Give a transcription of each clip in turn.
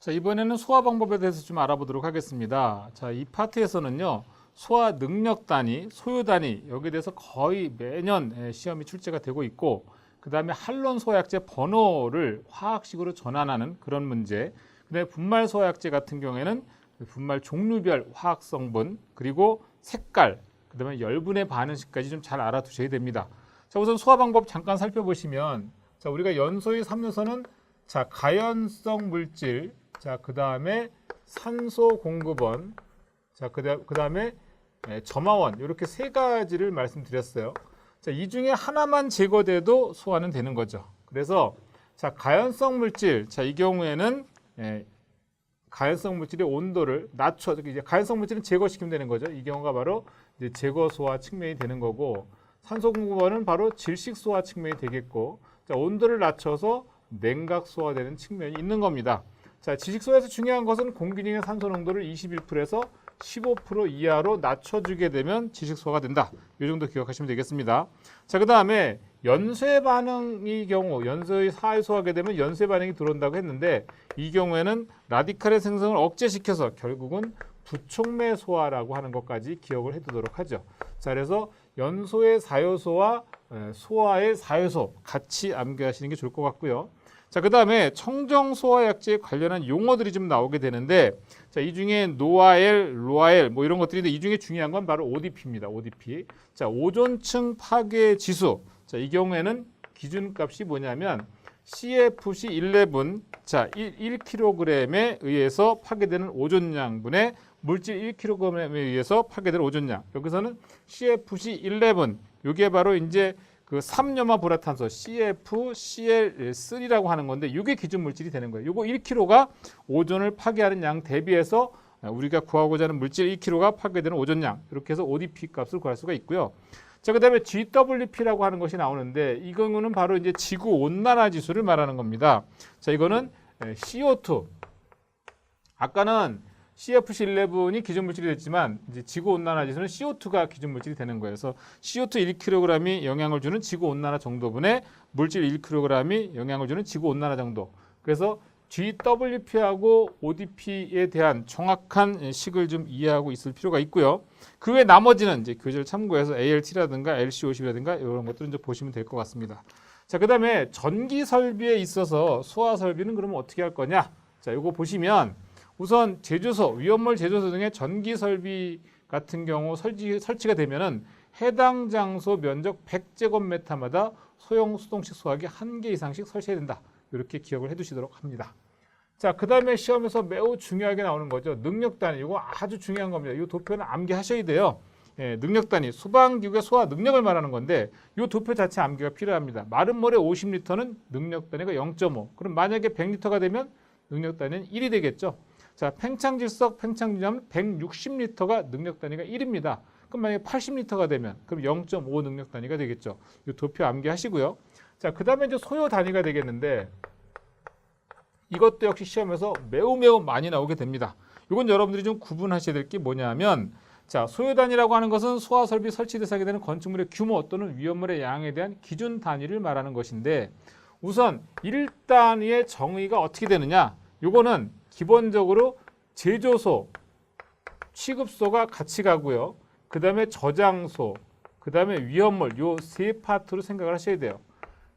자, 이번에는 소화 방법에 대해서 좀 알아보도록 하겠습니다. 자, 이 파트에서는요, 소화 능력 단위, 소요 단위, 여기에 대해서 거의 매년 시험이 출제가 되고 있고, 그 다음에 한론 소화약제 번호를 화학식으로 전환하는 그런 문제, 그 다음에 분말 소화약제 같은 경우에는 분말 종류별 화학 성분, 그리고 색깔, 그 다음에 열분의 반응식까지 좀 잘 알아두셔야 됩니다. 자, 우선 소화 방법 잠깐 살펴보시면, 자, 우리가 연소의 3요소는 자, 가연성 물질, 자, 그 다음에 산소 공급원, 자, 그 다음에 점화원, 이렇게 세 가지를 말씀드렸어요. 자, 이 중에 하나만 제거돼도 소화는 되는 거죠. 그래서 자, 가연성 물질, 자, 이 경우에는 가연성 물질의 온도를 낮춰, 이제 가연성 물질은 제거시키면 되는 거죠. 이 경우가 바로 이제 제거 소화 측면이 되는 거고, 산소 공급원은 바로 질식 소화 측면이 되겠고, 자, 온도를 낮춰서 냉각 소화되는 측면이 있는 겁니다. 자, 질식 소화에서 중요한 것은 공기 중의 산소 농도를 21%에서 15% 이하로 낮춰주게 되면 질식 소화가 된다. 이 정도 기억하시면 되겠습니다. 자, 그 다음에 연쇄 반응의 경우, 연소의 사에 소화하게 되면 연쇄 반응이 들어온다고 했는데, 이 경우에는 라디칼의 생성을 억제시켜서 결국은 부촉매 소화라고 하는 것까지 기억을 해두도록 하죠. 자, 그래서 연소의 사요소와 소화의 사요소 같이 암기하시는 게 좋을 것 같고요. 자, 그 다음에 청정소화약제에 관련한 용어들이 좀 나오게 되는데, 자, 이 중에 노아엘, 로아엘 뭐 이런 것들인데, 이 중에 중요한 건 바로 ODP입니다. ODP. 자, 오존층 파괴 지수. 자, 이 경우에는 기준값이 뭐냐면 CFC11, 자, 1kg에 의해서 파괴되는 오존량분의 물질 1kg에 의해서 파괴되는 오존량. 여기서는 CFC11, 이게 바로 이제 그 3염화불화탄소 CFCl3라고 하는 건데, 이게 기준 물질이 되는 거예요. 이거 1kg가 오존을 파괴하는 양 대비해서 우리가 구하고자 하는 물질 1kg가 파괴되는 오존량, 이렇게 해서 ODP 값을 구할 수가 있고요. 자, 그다음에 GWP라고 하는 것이 나오는데, 이 경우는 바로 이제 지구 온난화 지수를 말하는 겁니다. 자, 이거는 CO2. 아까는 CFC11이 기준 물질이 됐지만, 이제 지구 온난화 지수는 CO2가 기준 물질이 되는 거예요. 그래서 CO2 1kg이 영향을 주는 지구 온난화 정도분의 물질 1kg이 영향을 주는 지구 온난화 정도. 그래서 GWP하고 ODP에 대한 정확한 식을 좀 이해하고 있을 필요가 있고요. 그 외 나머지는 이제 교재를 참고해서 ALT라든가 LC50이라든가 이런 것들은 이제 보시면 될 것 같습니다. 자, 그다음에 전기 설비에 있어서 소화 설비는 그러면 어떻게 할 거냐? 자, 이거 보시면 우선 제조소, 위험물 제조소 등의 전기 설비 같은 경우 설치가 되면은 해당 장소 면적 100제곱미터마다 소형 수동식 소화기 1개 이상씩 설치해야 된다. 이렇게 기억을 해두시도록 합니다. 자, 그 다음에 시험에서 매우 중요하게 나오는 거죠. 능력 단위. 이거 아주 중요한 겁니다. 이 도표는 암기하셔야 돼요. 능력 단위. 소방기구의 소화 능력을 말하는 건데, 이 도표 자체 암기가 필요합니다. 마른 물에 50리터는 능력 단위가 0.5. 그럼 만약에 100리터가 되면 능력 단위는 1이 되겠죠. 자, 팽창질석, 팽창유념 160리터가 능력 단위가 1입니다. 그럼 만약에 80리터가 되면 그럼 0.5 능력 단위가 되겠죠. 이 도표 암기하시고요. 자, 그 다음에 이제 소요 단위가 되겠는데, 이것도 역시 시험에서 매우 많이 나오게 됩니다. 이건 여러분들이 좀 구분하셔야 될 게 뭐냐면, 자, 소요 단위라고 하는 것은 소화 설비 설치 대상이 되는 건축물의 규모 또는 위험물의 양에 대한 기준 단위를 말하는 것인데, 우선 1단위의 정의가 어떻게 되느냐? 이거는 기본적으로 제조소, 취급소가 같이 가고요. 그 다음에 저장소, 그 다음에 위험물, 요 세 파트로 생각을 하셔야 돼요.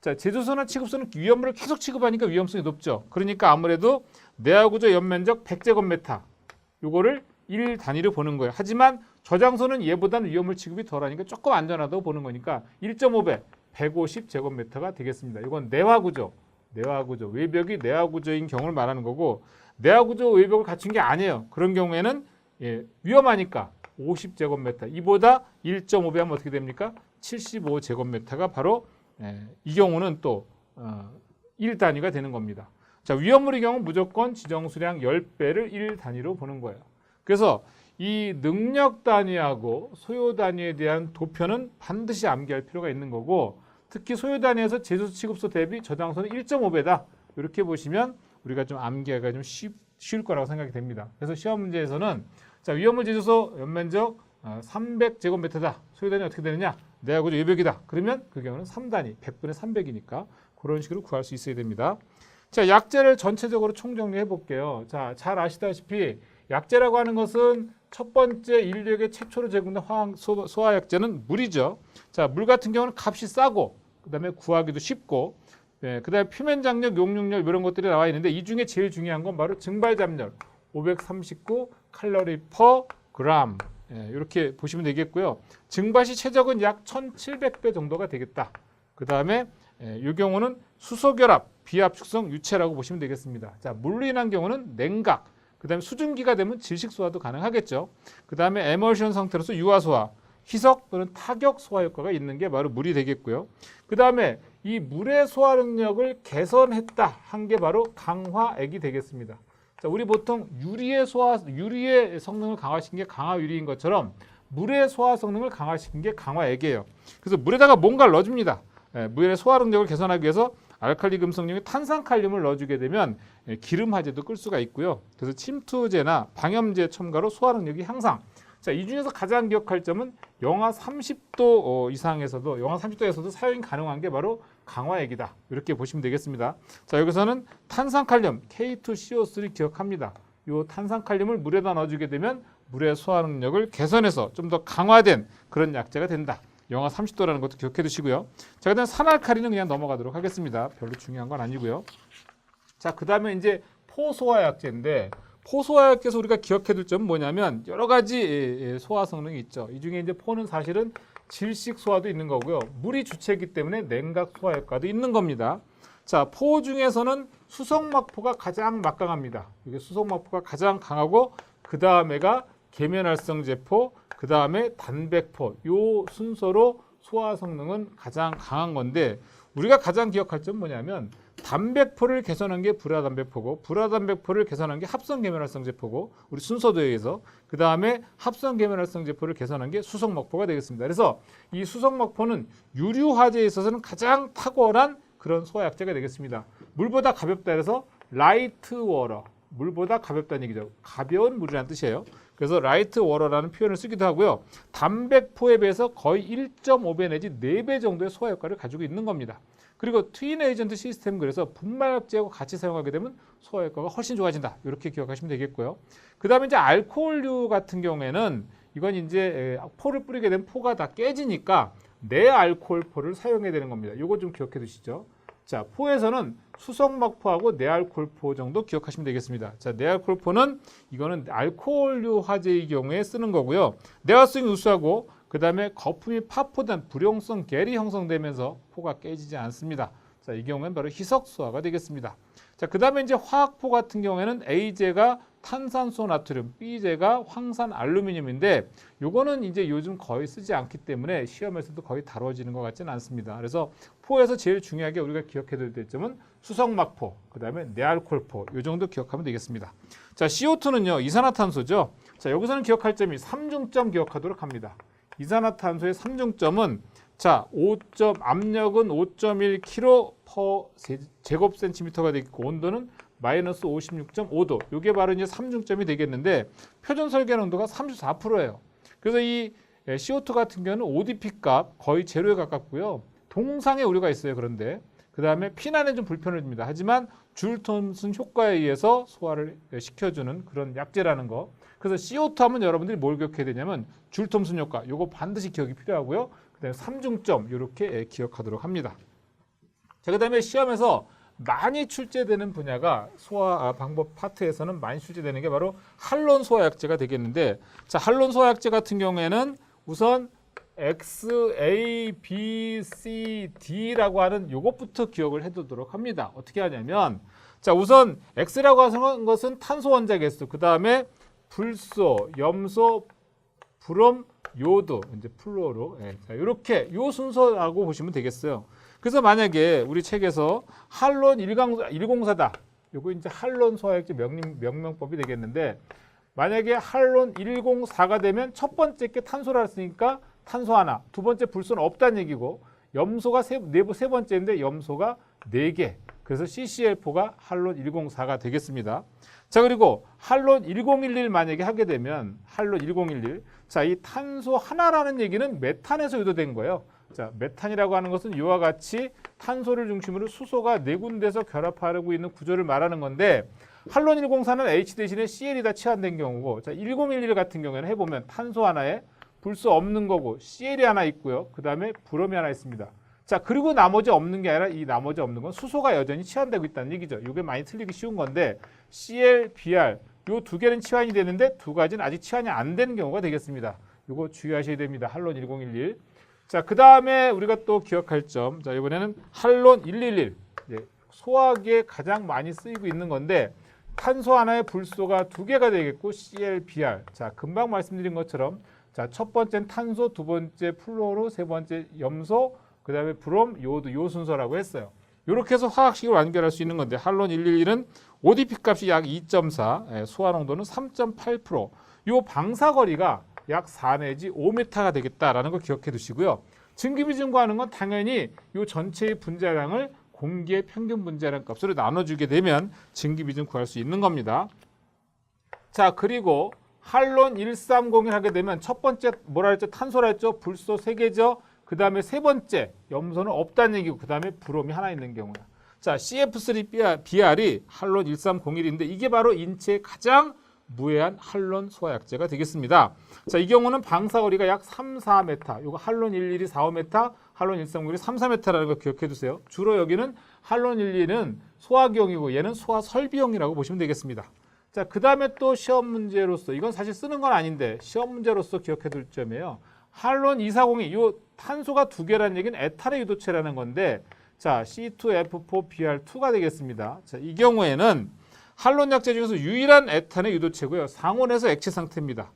자, 제조소나 취급소는 위험물을 계속 취급하니까 위험성이 높죠. 그러니까 아무래도 내화구조 연면적 100제곱미터, 요거를 1단위로 보는 거예요. 하지만 저장소는 얘보다는 위험물 취급이 덜하니까 조금 안전하다고 보는 거니까 1.5배, 150제곱미터가 되겠습니다. 이건 내화구조, 외벽이 내화구조인 경우를 말하는 거고, 내화구조 외벽을 갖춘 게 아니에요. 그런 경우에는 위험하니까 50제곱미터, 이보다 1.5배 하면 어떻게 됩니까? 75제곱미터가 바로 이 경우는 또 1단위가 되는 겁니다. 자, 위험물의 경우 무조건 지정수량 10배를 1단위로 보는 거예요. 그래서 이 능력 단위하고 소요 단위에 대한 도표는 반드시 암기할 필요가 있는 거고, 특히 소요 단위에서 제조소 취급소 대비 저장소는 1.5배다. 이렇게 보시면 우리가 좀 암기하기가 좀 쉬울 거라고 생각이 됩니다. 그래서 시험 문제에서는 자, 위험물 제조소 연면적 300제곱미터다. 소요 단위 어떻게 되느냐? 내화구조 외벽이다. 그러면 그 경우는 3단위, 100분의 300이니까 그런 식으로 구할 수 있어야 됩니다. 자, 약재를 전체적으로 총정리해 볼게요. 자, 잘 아시다시피 약재라고 하는 것은 첫 번째 인류에게 최초로 제공된 소화약재는 물이죠. 자, 물 같은 경우는 값이 싸고 그다음에 구하기도 쉽고 그다음에 표면장력, 용융열 이런 것들이 나와 있는데 이 중에 제일 중요한 건 바로 증발잡열 539 칼로리 퍼 그램 이렇게 보시면 되겠고요. 증발시 최적은 약 1700배 정도가 되겠다. 그 다음에 이 경우는 수소결합, 비압축성 유체라고 보시면 되겠습니다. 자, 물로 인한 경우는 냉각, 그 다음에 수증기가 되면 질식소화도 가능하겠죠. 그 다음에 에멀션 상태로서 유화소화, 희석 또는 타격 소화 효과가 있는 게 바로 물이 되겠고요. 그 다음에 이 물의 소화 능력을 개선했다 한 게 바로 강화액이 되겠습니다. 자, 우리 보통 유리의 성능을 강화시킨 게 강화유리인 것처럼 물의 소화 성능을 강화시킨 게 강화액이에요. 그래서 물에다가 뭔가를 넣어줍니다. 물의 소화 능력을 개선하기 위해서 알칼리 금속용의 탄산칼륨을 넣어주게 되면 기름 화재도 끌 수가 있고요. 그래서 침투제나 방염제 첨가로 소화 능력이 향상. 자, 이 중에서 가장 기억할 점은 영하 30도 이상에서도 영하 30도에서도 사용이 가능한 게 바로 강화액이다. 이렇게 보시면 되겠습니다. 자, 여기서는 탄산칼륨 K2CO3 기억합니다. 이 탄산칼륨을 물에다 넣어주게 되면 물의 소화 능력을 개선해서 좀 더 강화된 그런 약재가 된다. 영하 30도라는 것도 기억해 두시고요. 자, 그다음 산알칼리는 그냥 넘어가도록 하겠습니다. 별로 중요한 건 아니고요. 자, 그다음에 이제 포소화약제인데 포소화약제에서 우리가 기억해 둘 점은 뭐냐면 여러 가지 소화 성능이 있죠. 이 중에 이제 포는 사실은 질식 소화도 있는 거고요. 물이 주체이기 때문에 냉각 소화 효과도 있는 겁니다. 자, 포 중에서는 수성막포가 가장 막강합니다. 이게 수성막포가 가장 강하고 그 다음에가 계면활성제포, 그 다음에 단백포 요 순서로 소화 성능은 가장 강한 건데 우리가 가장 기억할 점은 뭐냐면 단백포를 개선한 게 불화단백포고 불화단백포를 개선한 게 합성계면활성제포고 우리 순서도에 의해서 그 다음에 합성계면활성제포를 개선한 게 수성막포가 되겠습니다. 그래서 이 수성막포는 유류화제에 있어서는 가장 탁월한 그런 소화약제가 되겠습니다. 물보다 가볍다 해서 라이트 워러, 물보다 가볍다는 얘기죠. 가벼운 물이라는 뜻이에요. 그래서 라이트 워러라는 표현을 쓰기도 하고요. 단백포에 비해서 거의 1.5배 내지 4배 정도의 소화 효과를 가지고 있는 겁니다. 그리고 트윈 에이전트 시스템 그래서 분말약제하고 같이 사용하게 되면 소화 효과가 훨씬 좋아진다. 이렇게 기억하시면 되겠고요. 그 다음에 이제 알코올류 같은 경우에는 이건 이제 포를 뿌리게 되면 포가 다 깨지니까 내알코올포를 사용해야 되는 겁니다. 이거 좀 기억해 두시죠. 자, 포에서는 수성막포하고 내알코올포 정도 기억하시면 되겠습니다. 자, 내알코올포는 이거는 알코올류 화재의 경우에 쓰는 거고요. 내화성이 우수하고 그 다음에 거품이 파포된 불용성 겔이 형성되면서 포가 깨지지 않습니다. 자, 이 경우에는 바로 희석소화가 되겠습니다. 자, 그 다음에 이제 화학포 같은 경우에는 A제가 탄산소 나트륨, B제가 황산 알루미늄인데 요거는 이제 요즘 거의 쓰지 않기 때문에 시험에서도 거의 다뤄지는 것 같지는 않습니다. 그래서 포에서 제일 중요하게 우리가 기억해둘 될 수성막포, 그 다음에 내알코올포 요 정도 기억하면 되겠습니다. 자, CO2는요 이산화탄소죠. 자, 여기서는 기억할 점이 3중점 기억하도록 합니다. 이산화탄소의 3중점은 자, 압력은 5.1kg per 제곱센티미터가 되겠고 온도는 마이너스 56.5도. 이게 바로 이제 3중점이 되겠는데 표준 설계한 온도가 34%예요. 그래서 이 CO2 같은 경우는 ODP 값 거의 제로에 가깝고요. 동상의 오류가 있어요. 그런데 그 다음에 피난에 좀 불편을 줍니다. 하지만 줄 톰슨 효과에 의해서 소화를 시켜주는 그런 약재라는 거. 그래서 CO2 하면 여러분들이 뭘 기억해야 되냐면 줄 톰슨 효과. 이거 반드시 기억이 필요하고요. 그 다음에 3중점 이렇게 기억하도록 합니다. 자, 그 다음에 시험에서 많이 출제되는 분야가 소화 방법 파트에서는 많이 출제되는 게 바로 할론 소화약제가 되겠는데 자, 할론 소화약제 같은 경우에는 우선 X, A, B, C, D라고 하는 요것부터 기억을 해두도록 합니다. 어떻게 하냐면 자, 우선 X라고 하는 것은 탄소 원자 개수, 그 다음에 불소, 염소, 브롬, 요도, 이제 플로로 자, 이렇게 요 순서라고 보시면 되겠어요. 그래서 만약에 우리 책에서 할론 104다. 요거 이제 할론 소화약제 명명법이 되겠는데 만약에 할론 104가 되면 첫 번째 게 탄소라 했으니까 탄소 하나, 두 번째 불소는 없다는 얘기고 염소가 세 번째인데 염소가 4개. 그래서 CCl4가 할론 104가 되겠습니다. 자, 그리고 할론 1011 만약에 하게 되면 할론 1011 자, 이 탄소 하나라는 얘기는 메탄에서 유도된 거예요. 자, 메탄이라고 하는 것은 이와 같이 탄소를 중심으로 수소가 네 군데서 결합하고 있는 구조를 말하는 건데 할론 104는 H 대신에 Cl이 다 치환된 경우고 자, 1011 같은 경우에는 해보면 탄소 하나에 불소 없는 거고 Cl이 하나 있고요. 그 다음에 브롬이 하나 있습니다. 자, 그리고 나머지 없는 게 아니라 이 나머지 없는 건 수소가 여전히 치환되고 있다는 얘기죠. 이게 많이 틀리기 쉬운 건데 Cl, Br 요 두 개는 치환이 되는데 두 가지는 아직 치환이 안 되는 경우가 되겠습니다. 이거 주의하셔야 됩니다. 할론 1011. 자, 그 다음에 우리가 또 기억할 점. 자, 이번에는 할론 111. 소화기에 가장 많이 쓰이고 있는 건데 탄소 하나에 불소가 두 개가 되겠고 Cl, Br. 자, 금방 말씀드린 것처럼 자, 첫 번째는 탄소, 두 번째 플로로, 세 번째 염소, 그 다음에 브롬, 요오드, 요 순서라고 했어요. 이렇게 해서 화학식을 완결할 수 있는 건데 할론 111은 ODP 값이 약 2.4, 소화 농도는 3.8%. 요 방사거리가 약 4 내지 5m가 되겠다라는 걸 기억해 두시고요. 증기비중과하는 건 당연히 요 전체의 분자량을 공기의 평균 분자량 값으로 나눠주게 되면 증기비중 구할 수 있는 겁니다. 자, 그리고 할론 130을 하게 되면 첫 번째 뭐라 했죠? 탄소라 했죠? 불소 3개죠? 그 다음에 세 번째 염소는 없다는 얘기고 그 다음에 브롬이 하나 있는 경우야. 자, CF3BR이 할론 1301인데 이게 바로 인체에 가장 무해한 할론 소화약제가 되겠습니다. 자, 이 경우는 방사거리가 약 3, 4m. 이거 할론 11이 4, 5m, 할론 130일이 3, 4m라는 거 기억해 두세요. 주로 여기는 할론 11은 소화기용이고 얘는 소화 설비용이라고 보시면 되겠습니다. 자, 그 다음에 또 시험 문제로서 이건 사실 쓰는 건 아닌데 시험 문제로서 기억해 둘 점이에요. 할론 240이 이 탄소가 두 개라는 얘기는 에탄의 유도체라는 건데 자, C2F4BR2가 되겠습니다. 자, 이 경우에는 할론 약제 중에서 유일한 에탄의 유도체고요. 상온에서 액체 상태입니다.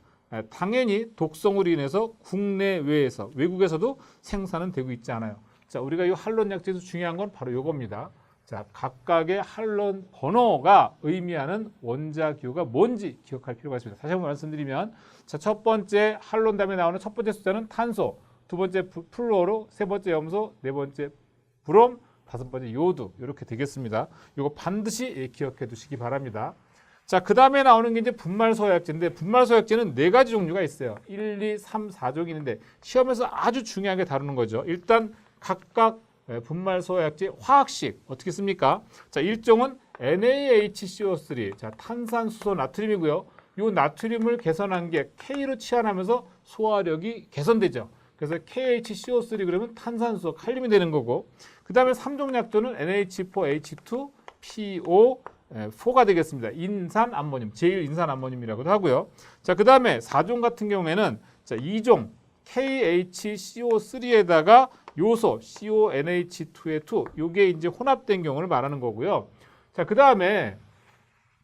당연히 독성으로 인해서 국내외에서 외국에서도 생산은 되고 있지 않아요. 자, 우리가 이 할론 약제에서 중요한 건 바로 이겁니다. 자, 각각의 할론 번호가 의미하는 원자 기호가 뭔지 기억할 필요가 있습니다. 다시 한번 말씀드리면 자, 첫 번째 할론 다음에 나오는 첫 번째 숫자는 탄소, 두 번째 플루오로, 세 번째 염소, 네 번째 브롬, 다섯 번째 요오드 이렇게 되겠습니다. 이거 반드시 기억해 두시기 바랍니다. 자, 그 다음에 나오는 게 이제 분말소화약제인데 분말소화약제는 네 가지 종류가 있어요. 1, 2, 3, 4종이 있는데 시험에서 아주 중요하게 다루는 거죠. 일단 각각 분말소화약제 화학식 어떻게 씁니까? 자, 1종은 NaHCO3, 자, 탄산수소 나트륨이고요. 이 나트륨을 개선한 게 K로 치환하면서 소화력이 개선되죠. 그래서 KHCO3 그러면 탄산수소 칼륨이 되는 거고 그 다음에 3종 약조는 NH4H2PO4가 되겠습니다. 인산암모늄, 제1인산암모늄이라고도 하고요. 자, 그 다음에 4종 같은 경우에는 자, 2종 KHCO3에다가 요소 CONH2의 2, 요게 이제 혼합된 경우를 말하는 거고요. 자, 그 다음에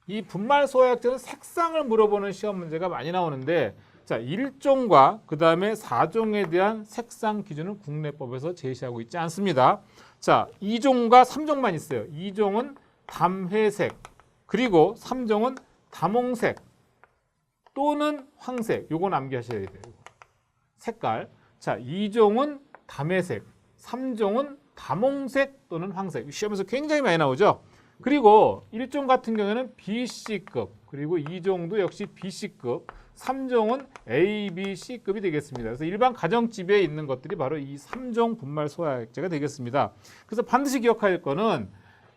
이 분말소화약제는 색상을 물어보는 시험 문제가 많이 나오는데 자, 1종과 그 다음에 4종에 대한 색상 기준은 국내법에서 제시하고 있지 않습니다. 자, 2종과 3종만 있어요. 2종은 담회색, 그리고 3종은 담홍색 또는 황색. 요건 암기하셔야 돼요. 색깔. 자, 2종은 담회색, 3종은 담홍색 또는 황색. 시험에서 굉장히 많이 나오죠. 그리고 1종 같은 경우에는 BC급, 그리고 2종도 역시 BC급, 3종은 A, B, C급이 되겠습니다. 그래서 일반 가정집에 있는 것들이 바로 이 3종 분말소화약제가 되겠습니다. 그래서 반드시 기억할 거는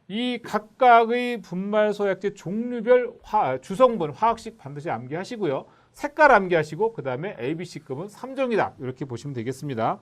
이 각각의 분말소화약제 종류별 주성분, 화학식 반드시 암기하시고요. 색깔 암기하시고 그 다음에 A, B, C급은 3종이다. 이렇게 보시면 되겠습니다.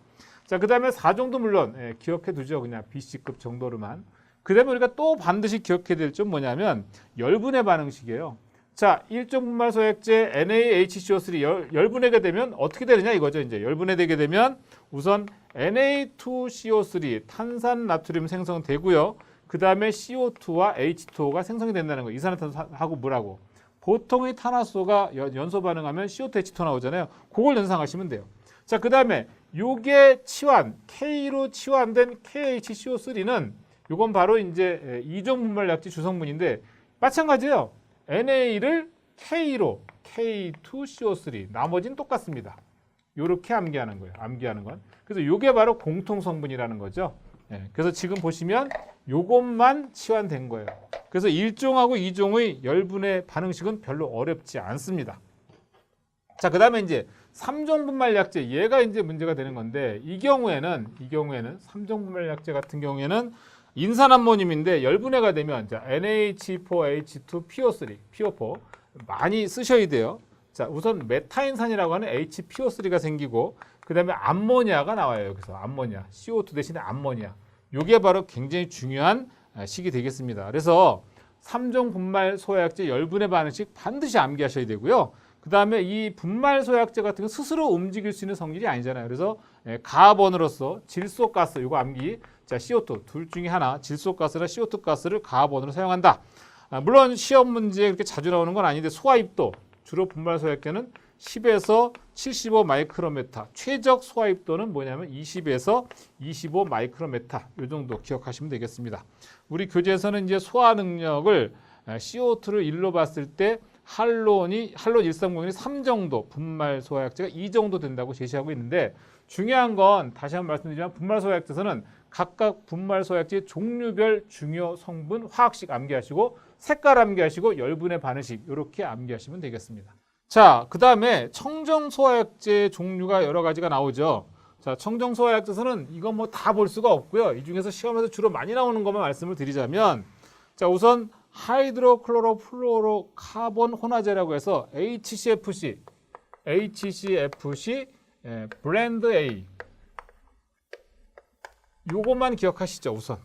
자, 그 다음에 4종도 물론 기억해 두죠. 그냥 BC급 정도로만. 그 다음에 우리가 또 반드시 기억해야 될 점 뭐냐면 열분해 반응식이에요. 자, 1종 분말소화약제 NaHCO3 열분해가 되면 어떻게 되느냐 이거죠. 이제 열분해되게 되면 우선 Na2CO3 탄산 나트륨 생성되고요. 그 다음에 CO2와 H2O가 생성이 된다는 거예요. 이산화탄소하고 물하고. 보통의 탄화수소가 연소 반응하면 CO2, H2O 나오잖아요. 그걸 연상하시면 돼요. 자, 그 다음에 요게 치환, K로 치환된 KHCO3는 요건 바로 이제 2종 분말약제 주성분인데 마찬가지예요. NA를 K로 K2CO3 나머지는 똑같습니다. 이렇게 암기하는 거예요. 암기하는 건. 그래서 이게 바로 공통 성분이라는 거죠. 그래서 지금 보시면 요것만 치환된 거예요. 그래서 1종하고 2종의 열분의 반응식은 별로 어렵지 않습니다. 자, 그다음에 이제 3종 분말약제, 얘가 이제 문제가 되는 건데, 이 경우에는 3종 분말약제 같은 경우에는 인산암모늄인데 열분해가 되면 자, NH4H2PO3, PO4 많이 쓰셔야 돼요. 자, 우선 메타인산이라고 하는 HPO3가 생기고, 그다음에 암모니아가 나와요. 여기서 암모니아, CO2 대신에 암모니아. 이게 바로 굉장히 중요한 식이 되겠습니다. 그래서 3종 분말 소화약제 열분해 반응식 반드시 암기하셔야 되고요. 그다음에 이 분말 소화약제 같은 건 스스로 움직일 수 있는 성질이 아니잖아요. 그래서 가번으로서 질소가스, 이거 암기. 자, CO2 둘 중에 하나, 질소가스나 CO2 가스를 가번으로 사용한다. 물론 시험 문제에 그렇게 자주 나오는 건 아닌데, 소화입도 주로 분말 소화약제는 10에서 75 마이크로메타, 최적 소화입도는 뭐냐면 20에서 25 마이크로메타, 이 정도 기억하시면 되겠습니다. 우리 교재에서는 이제 소화 능력을 CO2를 1로 봤을 때 할론 1301이 3 정도, 분말 소화약제가 2 정도 된다고 제시하고 있는데, 중요한 건 다시 한번 말씀드리지만 분말 소화약제에서는 각각 분말 소화약제 종류별 중요 성분 화학식 암기하시고, 색깔 암기하시고, 열분해 반응식 이렇게 암기하시면 되겠습니다. 자, 그 다음에 청정 소화약제 종류가 여러 가지가 나오죠. 자, 청정 소화약제에서는 이건 뭐 다 볼 수가 없고요. 이 중에서 시험에서 주로 많이 나오는 것만 말씀을 드리자면, 자, 우선 하이드로클로로플로로카본 혼화제라고 해서 HCFC, 브랜드 A. 요것만 기억하시죠, 우선.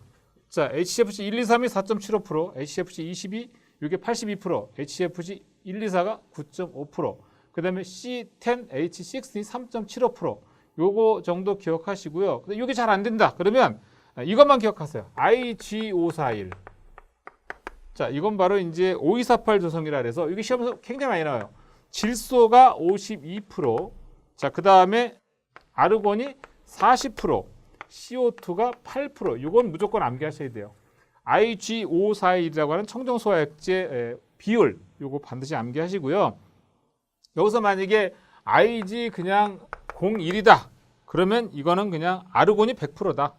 자, HCFC 1, 2, 3이 4.75%, HCFC 22, 이게 82%, HCFC 1, 2, 4가 9.5%, 그 다음에 C10, H6이 3.75%, 요거 정도 기억하시고요. 근데 이게 잘 안 된다. 그러면 이것만 기억하세요. IG541. 자, 이건 바로 이제 5248 조성이라 그래서 이게 시험에서 굉장히 많이 나와요. 질소가 52%, 자, 그 다음에 아르곤이 40%, CO2가 8%. 이건 무조건 암기하셔야 돼요. IG541이라고 하는 청정소화약제 비율, 요거 반드시 암기하시고요. 여기서 만약에 IG 그냥 01이다. 그러면 이거는 그냥 아르곤이 100%다.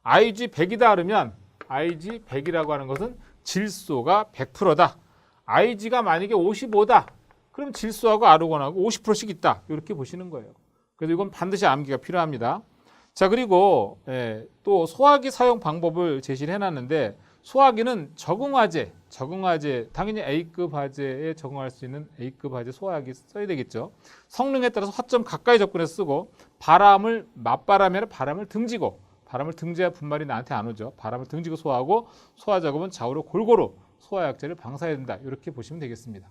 IG 100이다 그러면 IG 100이라고 하는 것은 질소가 100%다. IG가 만약에 55다. 그럼 질소하고 아르곤하고 50%씩 있다. 이렇게 보시는 거예요. 그래서 이건 반드시 암기가 필요합니다. 자, 그리고 또 소화기 사용 방법을 제시를 해놨는데, 소화기는 적응화제, 당연히 A급 화재에 적응할 수 있는 A급 화재 소화기 써야 되겠죠. 성능에 따라서 화점 가까이 접근해서 쓰고, 맞바람이 아니라 바람을 등지고, 바람을 등져야 분말이 나한테 안 오죠. 바람을 등지고 소화하고, 소화 작업은 좌우로 골고루 소화약제를 방사해야 된다. 이렇게 보시면 되겠습니다.